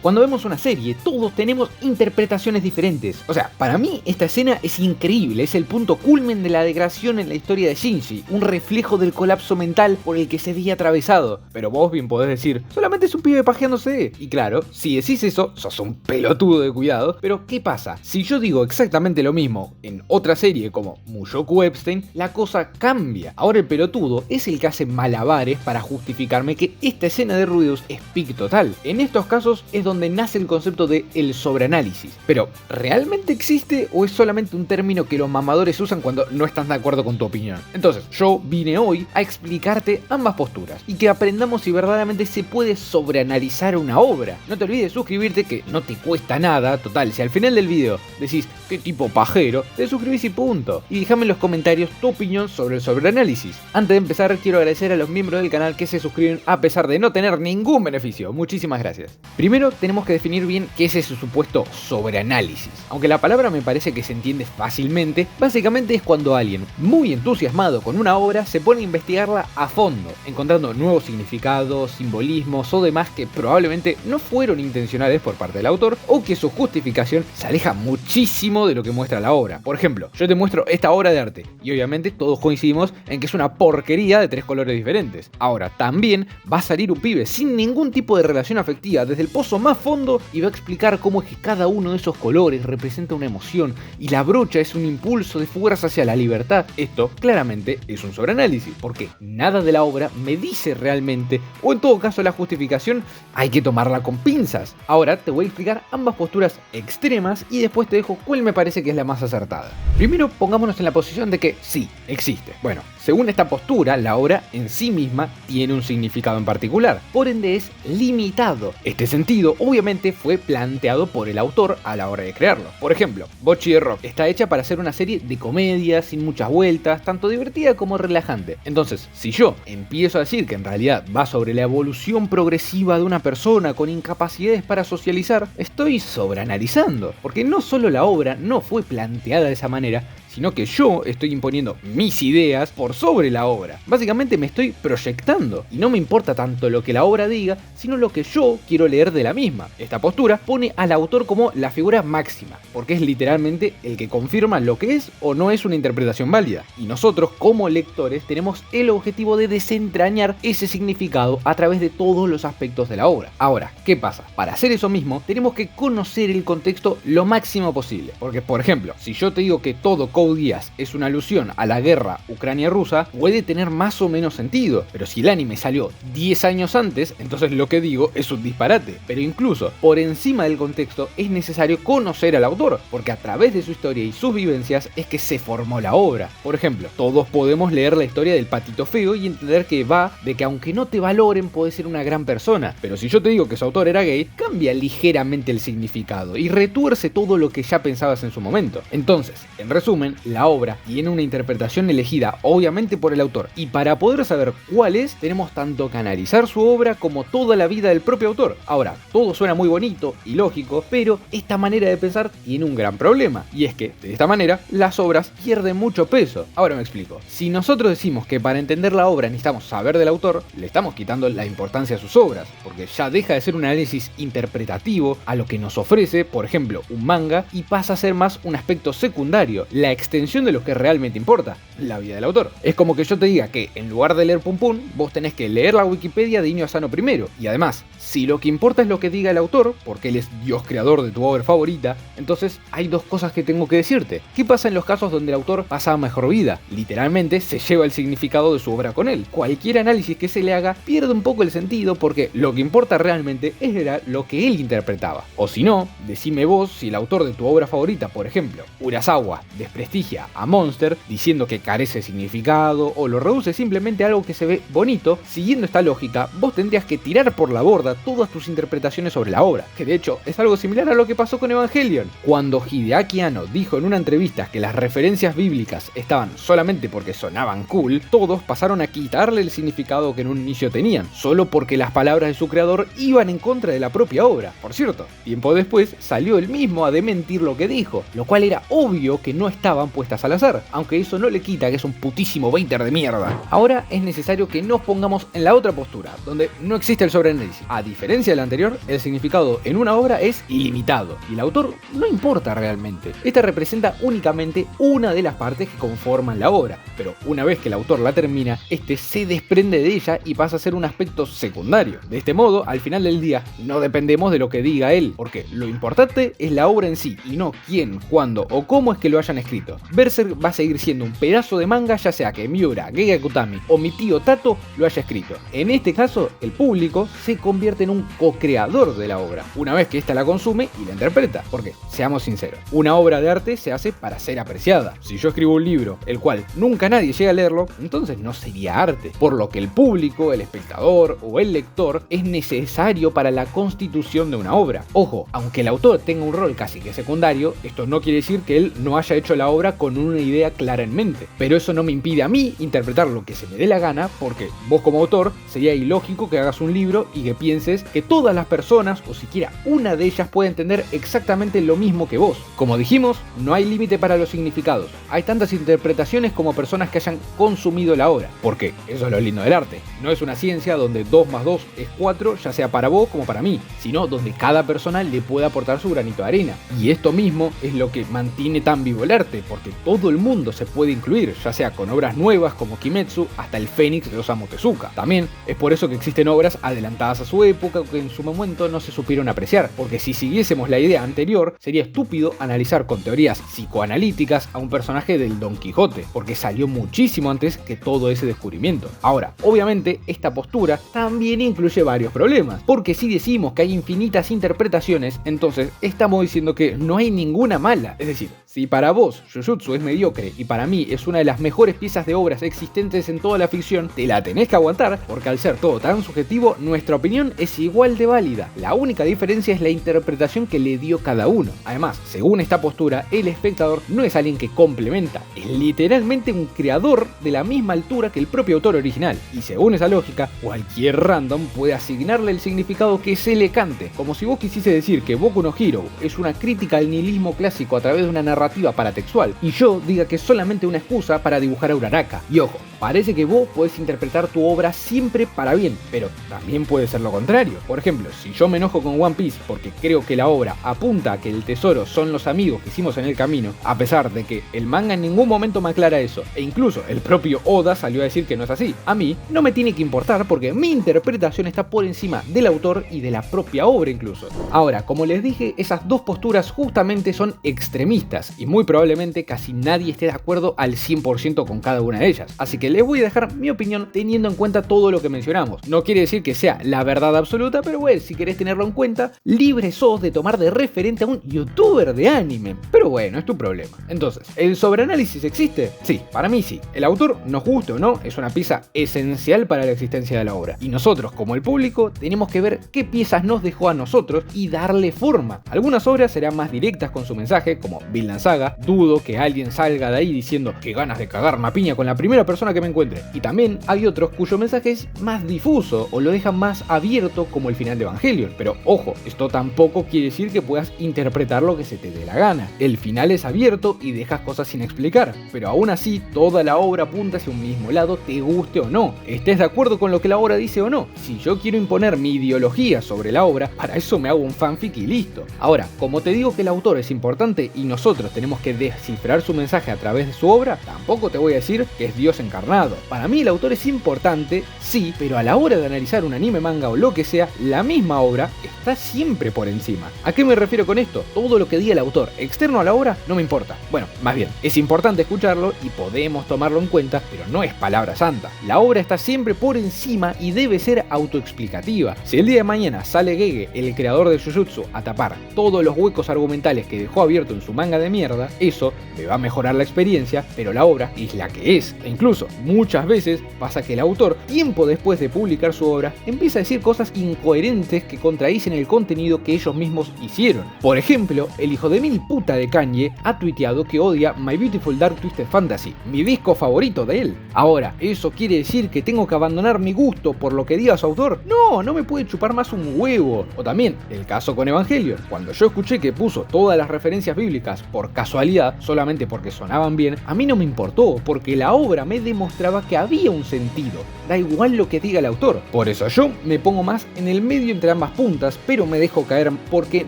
Cuando vemos una serie, todos tenemos interpretaciones diferentes. O sea, para mí esta escena es increíble, es el punto culmen de la degradación en la historia de Shinji, un reflejo del colapso mental por el que se veía atravesado. Pero vos bien podés decir, solamente es un pibe pajeándose. Y claro, si decís eso, sos un pelotudo de cuidado. Pero ¿qué pasa? Si yo digo exactamente lo mismo en otra serie como Mushoku Epstein, la cosa cambia. Ahora el pelotudo es el que hace malabares para justificarme que esta escena de Rudeus es pic total. En estos casos es donde nace el concepto de el sobreanálisis. Pero, ¿realmente existe o es solamente un término que los mamadores usan cuando no están de acuerdo con tu opinión? Entonces, yo vine hoy a explicarte ambas posturas y que aprendamos si verdaderamente se puede sobreanalizar una obra. No te olvides de suscribirte, que no te cuesta nada. Total, si al final del video decís qué tipo pajero, te suscribís y punto. Y déjame en los comentarios tu opinión sobre el sobreanálisis. Antes de empezar, quiero agradecer a los miembros del canal que se suscriben a pesar de no tener ningún beneficio. Muchísimas gracias. Primero tenemos que definir bien qué es ese supuesto sobreanálisis. Aunque la palabra me parece que se entiende fácilmente, básicamente es cuando alguien muy entusiasmado con una obra se pone a investigarla a fondo, encontrando nuevos significados, simbolismos o demás que probablemente no fueron intencionales por parte del autor, o que su justificación se aleja muchísimo de lo que muestra la obra. Por ejemplo, yo te muestro esta obra de arte y obviamente todos coincidimos en que es una porquería de 3 colores diferentes. Ahora, también va a salir un pibe sin ningún tipo de relación afectiva desde el pozo más fondo y va a explicar cómo es que cada uno de esos colores representa una emoción y la brocha es un impulso de fuerza hacia la libertad. Esto claramente es un sobreanálisis, porque nada de la obra me dice realmente, o en todo caso la justificación hay que tomarla con pinzas. Ahora te voy a explicar ambas posturas extremas y después te dejo cuál me parece que es la más acertada. Primero pongámonos en la posición de que sí, existe. Bueno, según esta postura, la obra en sí misma tiene un significado en particular, por ende es limitado. Este sentido obviamente fue planteado por el autor a la hora de crearlo. Por ejemplo, Bocchi de Rock está hecha para ser una serie de comedia, sin muchas vueltas, tanto divertida como relajante. Entonces, si yo empiezo a decir que en realidad va sobre la evolución progresiva de una persona con incapacidades para socializar, estoy sobreanalizando, porque no solo la obra no fue planteada de esa manera, sino que yo estoy imponiendo mis ideas por sobre la obra. Básicamente me estoy proyectando y no me importa tanto lo que la obra diga, sino lo que yo quiero leer de la misma. Esta postura pone al autor como la figura máxima, porque es literalmente el que confirma lo que es o no es una interpretación válida. Y nosotros como lectores tenemos el objetivo de desentrañar ese significado a través de todos los aspectos de la obra. Ahora, ¿qué pasa? Para hacer eso mismo tenemos que conocer el contexto lo máximo posible. Porque, por ejemplo, si yo te digo que todo Code Geass es una alusión a la guerra ucrania-rusa, puede tener más o menos sentido, pero si el anime salió 10 años antes, entonces lo que digo es un disparate. Pero incluso por encima del contexto es necesario conocer al autor, porque a través de su historia y sus vivencias es que se formó la obra. Por ejemplo, todos podemos leer la historia del patito feo y entender que va de que aunque no te valoren puede ser una gran persona, pero si yo te digo que su autor era gay, cambia ligeramente el significado y retuerce todo lo que ya pensabas en su momento. Entonces, en resumen, la obra tiene una interpretación elegida obviamente por el autor, y para poder saber cuál es, tenemos tanto que analizar su obra como toda la vida del propio autor. Ahora, todo suena muy bonito y lógico, pero esta manera de pensar tiene un gran problema, y es que de esta manera las obras pierden mucho peso. Ahora me explico. Si nosotros decimos que para entender la obra necesitamos saber del autor, le estamos quitando la importancia a sus obras, porque ya deja de ser un análisis interpretativo a lo que nos ofrece, por ejemplo, un manga, y pasa a ser más un aspecto secundario, la extensión de lo que realmente importa, la vida del autor. Es como que yo te diga que en lugar de leer Pum Pum, vos tenés que leer la Wikipedia de Inio Asano primero. Y además, si lo que importa es lo que diga el autor, porque él es Dios creador de tu obra favorita, entonces hay dos cosas que tengo que decirte. ¿Qué pasa en los casos donde el autor pasa a mejor vida? Literalmente se lleva el significado de su obra con él. Cualquier análisis que se le haga pierde un poco el sentido, porque lo que importa realmente era lo que él interpretaba. O si no, decime vos si el autor de tu obra favorita, por ejemplo, Urasawa, desprestigia a Monster diciendo que carece de significado o lo reduce simplemente a algo que se ve bonito. Siguiendo esta lógica, vos tendrías que tirar por la borda todas tus interpretaciones sobre la obra, que de hecho es algo similar a lo que pasó con Evangelion. Cuando Hideaki Anno dijo en una entrevista que las referencias bíblicas estaban solamente porque sonaban cool, todos pasaron a quitarle el significado que en un inicio tenían, solo porque las palabras de su creador iban en contra de la propia obra. Por cierto, tiempo después salió él mismo a desmentir lo que dijo, lo cual era obvio que no estaban puestas al azar, aunque eso no le quita que es un putísimo baiter de mierda. Ahora es necesario que nos pongamos en la otra postura, donde no existe el sobreanálisis. A diferencia del anterior, el significado en una obra es ilimitado y el autor no importa realmente. Esta representa únicamente una de las partes que conforman la obra, pero una vez que el autor la termina, este se desprende de ella y pasa a ser un aspecto secundario. De este modo, al final del día, no dependemos de lo que diga él, porque lo importante es la obra en sí y no quién, cuándo o cómo es que lo hayan escrito. Berserk va a seguir siendo un pedazo de manga, ya sea que Miura, Gege Akutami o mi tío Tato lo haya escrito. En este caso, el público se convierte en un co-creador de la obra, una vez que ésta la consume y la interpreta, porque, seamos sinceros, una obra de arte se hace para ser apreciada. Si yo escribo un libro, el cual nunca nadie llega a leerlo, entonces no sería arte, por lo que el público, el espectador o el lector es necesario para la constitución de una obra. Ojo, aunque el autor tenga un rol casi que secundario, esto no quiere decir que él no haya hecho la obra con una idea clara en mente, pero eso no me impide a mí interpretar lo que se me dé la gana, porque vos como autor sería ilógico que hagas un libro y que pienses que todas las personas o siquiera una de ellas puede entender exactamente lo mismo que vos. Como dijimos, no hay límite para los significados, hay tantas interpretaciones como personas que hayan consumido la obra, porque eso es lo lindo del arte, no es una ciencia donde 2 más 2 es 4, ya sea para vos como para mí, sino donde cada persona le puede aportar su granito de arena. Y esto mismo es lo que mantiene tan vivo el arte, porque todo el mundo se puede incluir, ya sea con obras nuevas como Kimetsu hasta el Fénix de Osamu Tezuka. También es por eso que existen obras adelantadas a su época que en su momento no se supieron apreciar, porque si siguiésemos la idea anterior, sería estúpido analizar con teorías psicoanalíticas a un personaje del Don Quijote, porque salió muchísimo antes que todo ese descubrimiento. Ahora, obviamente, esta postura también incluye varios problemas, porque si decimos que hay infinitas interpretaciones, entonces estamos diciendo que no hay ninguna mala. Es decir, si para vos Jujutsu es mediocre y para mí es una de las mejores piezas de obras existentes en toda la ficción, te la tenés que aguantar, porque al ser todo tan subjetivo, nuestra opinión es igual de válida. La única diferencia es la interpretación que le dio cada uno. Además, según esta postura, el espectador no es alguien que complementa, es literalmente un creador de la misma altura que el propio autor original. Y según esa lógica, cualquier random puede asignarle el significado que se le cante, como si vos quisiese decir que Boku no Hero es una crítica al nihilismo clásico a través de una narrativa paratextual, y yo diga que es solamente una excusa para dibujar a Uraraka. Y ojo, parece que vos podés interpretar tu obra siempre para bien, pero también puede ser lo contrario. Por ejemplo, si yo me enojo con One Piece porque creo que la obra apunta a que el tesoro son los amigos que hicimos en el camino, a pesar de que el manga en ningún momento me aclara eso, e incluso el propio Oda salió a decir que no es así, a mí no me tiene que importar porque mi interpretación está por encima del autor y de la propia obra incluso. Ahora, como les dije, esas dos posturas justamente son extremistas y muy probablemente casi nadie esté de acuerdo al 100% con cada una de ellas, así que les voy a dejar mi opinión teniendo en cuenta todo lo que mencionamos. No quiere decir que sea la verdad absoluta, pero bueno, si querés tenerlo en cuenta, libre sos de tomar de referente a un youtuber de anime, pero bueno, es tu problema. Entonces, ¿el sobreanálisis existe? Sí, para mí sí. El autor, nos guste o no, es una pieza esencial para la existencia de la obra, y nosotros como el público tenemos que ver qué piezas nos dejó a nosotros y darle forma. Algunas obras serán más directas con su mensaje, como Vinland Saga. Dudo que alguien salga de ahí diciendo que ganas de cagar una piña con la primera persona que me encuentre. Y también hay otros cuyo mensaje es más difuso o lo dejan más abierto, como el final de Evangelion. Pero ojo, esto tampoco quiere decir que puedas interpretar lo que se te dé la gana. El final es abierto y dejas cosas sin explicar, pero aún así toda la obra apunta hacia un mismo lado, te guste o no, estés de acuerdo con lo que la obra dice o no. Si yo quiero imponer mi ideología sobre la obra, para eso me hago un fanfic y listo. Ahora, como te digo que el autor es importante y nosotros tenemos que descifrar su mensaje a través de su obra, tampoco te voy a decir que es Dios encarnado. Para mí el autor es importante, sí, pero a la hora de analizar un anime, manga o lo que sea, la misma obra está siempre por encima. ¿A qué me refiero con esto? Todo lo que diga el autor externo a la obra no me importa. Bueno, más bien, es importante escucharlo y podemos tomarlo en cuenta, pero no es palabra santa. La obra está siempre por encima y debe ser autoexplicativa. Si el día de mañana sale Gege, el creador de Jujutsu, a tapar todos los huecos argumentales que dejó abierto en su manga de mierda, eso me va a mejorar la experiencia, pero la obra es la que es. E incluso, muchas veces pasa que el autor, tiempo después de publicar su obra, empieza a decir cosas incoherentes que contradicen el contenido que ellos mismos hicieron. Por ejemplo, el hijo de mil puta de Kanye ha tuiteado que odia My Beautiful Dark Twisted Fantasy, mi disco favorito de él. Ahora, ¿eso quiere decir que tengo que abandonar mi gusto por lo que diga su autor? No, no me puede chupar más un huevo. O también, el caso con Evangelion. Cuando yo escuché que puso todas las referencias bíblicas por por casualidad, solamente porque sonaban bien, a mí no me importó, porque la obra me demostraba que había un sentido, da igual lo que diga el autor. Por eso yo me pongo más en el medio entre ambas puntas, pero me dejo caer porque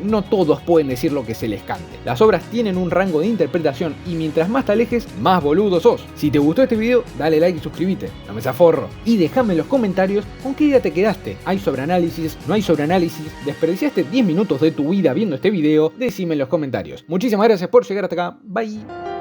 no todos pueden decir lo que se les cante. Las obras tienen un rango de interpretación y mientras más te alejes, más boludo sos. Si te gustó este video, dale like y suscríbete, no me zaforro. Y déjame en los comentarios con qué idea te quedaste. ¿Hay sobreanálisis? ¿No hay sobreanálisis? ¿Desperdiciaste 10 minutos de tu vida viendo este video? Decime en los comentarios. Muchísimas gracias por llegar hasta acá. Bye.